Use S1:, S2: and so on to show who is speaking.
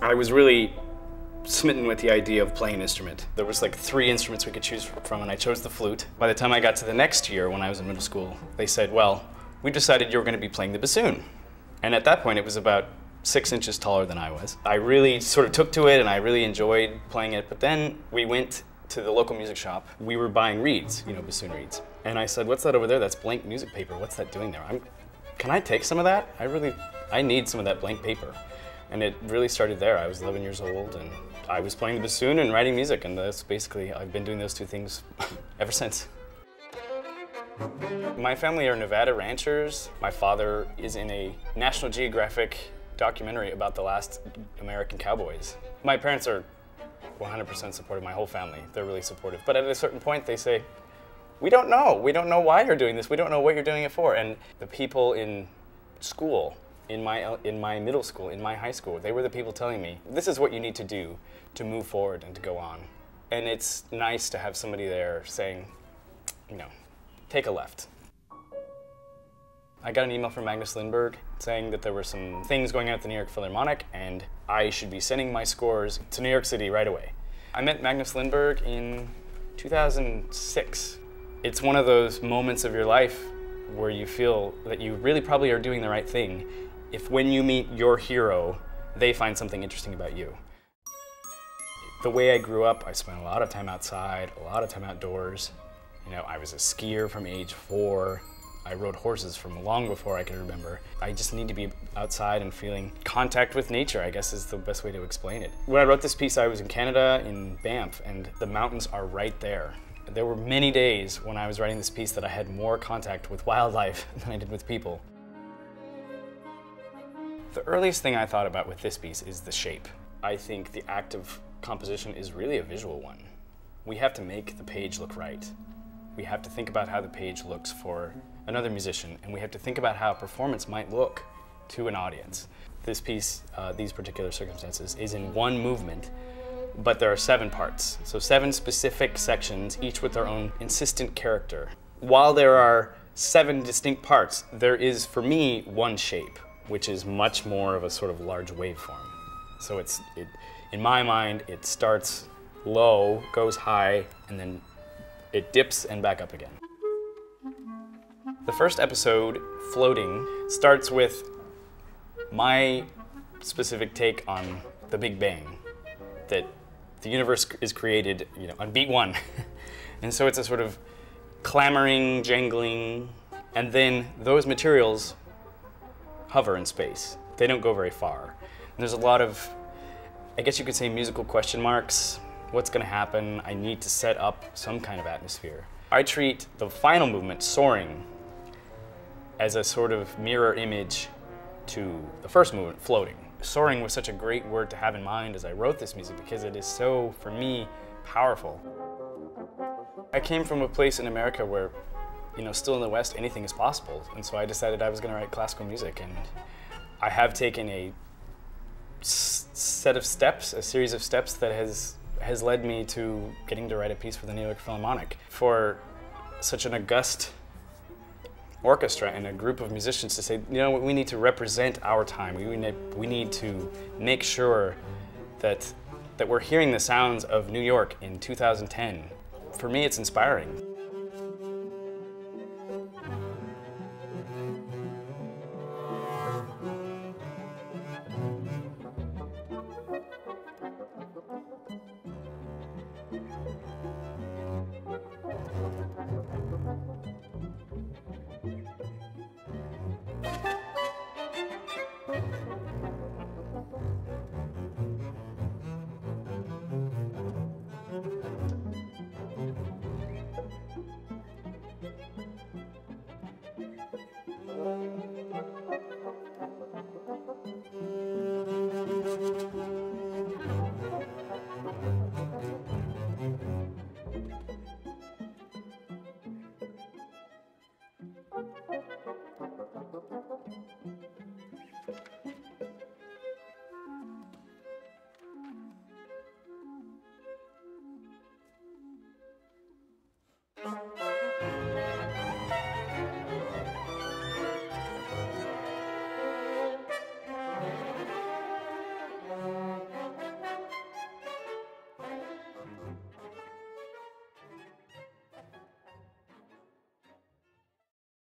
S1: I was really smitten with the idea of playing an instrument. There was like 3 instruments we could choose from, and I chose the flute. By the time I got to the next year, when I was in middle school, they said, well, we decided you were going to be playing the bassoon. And at that point, it was about 6 inches taller than I was. I really sort of took to it, and I really enjoyed playing it. But then we went to the local music shop. We were buying reeds, you know, bassoon reeds. And I said, what's that over there? That's blank music paper. What's that doing there? Can I take some of that? I need some of that blank paper. And it really started there. I was 11 years old, and I was playing the bassoon and writing music, and that's basically, I've been doing those 2 things ever since. My family are Nevada ranchers. My father is in a National Geographic documentary about the last American cowboys. My parents are 100% supportive, my whole family. They're really supportive. But at a certain point, they say, we don't know. We don't know why you're doing this. We don't know what you're doing it for. And the people in school, in my middle school, in my high school, they were the people telling me, this is what you need to do to move forward and to go on. And it's nice to have somebody there saying, you know, take a left. I got an email from Magnus Lindberg saying that there were some things going on at the New York Philharmonic and I should be sending my scores to New York City right away. I met Magnus Lindberg in 2006. It's one of those moments of your life where you feel that you really probably are doing the right thing if when you meet your hero, they find something interesting about you. The way I grew up, I spent a lot of time outside, a lot of time outdoors. You know, I was a skier from age 4. I rode horses from long before I could remember. I just need to be outside and feeling contact with nature, I guess is the best way to explain it. When I wrote this piece, I was in Canada, in Banff, and the mountains are right there. There were many days when I was writing this piece that I had more contact with wildlife than I did with people. The earliest thing I thought about with this piece is the shape. I think the act of composition is really a visual one. We have to make the page look right. We have to think about how the page looks for another musician, and we have to think about how a performance might look to an audience. This piece, these particular circumstances, is in 1 movement, but there are 7 parts. So 7 specific sections, each with their own insistent character. While there are 7 distinct parts, there is, for me, 1 shape, which is much more of a sort of large waveform. So in my mind, it starts low, goes high, and then it dips and back up again. The first episode, Floating, starts with my specific take on the Big Bang, that the universe is created, you know, on beat 1. And so it's a sort of clamoring, jangling, and then those materials hover in space. They don't go very far. And there's a lot of, I guess you could say, musical question marks. What's going to happen? I need to set up some kind of atmosphere. I treat the final movement, Soaring, as a sort of mirror image to the first movement, Floating. Soaring was such a great word to have in mind as I wrote this music because it is so, for me, powerful. I came from a place in America where, you know, still in the West, anything is possible. And so I decided I was going to write classical music. And I have taken a set of steps, a series of steps that has led me to getting to write a piece for the New York Philharmonic. For such an august orchestra and a group of musicians to say, you know, we need to represent our time. We need to make sure that we're hearing the sounds of New York in 2010. For me, it's inspiring.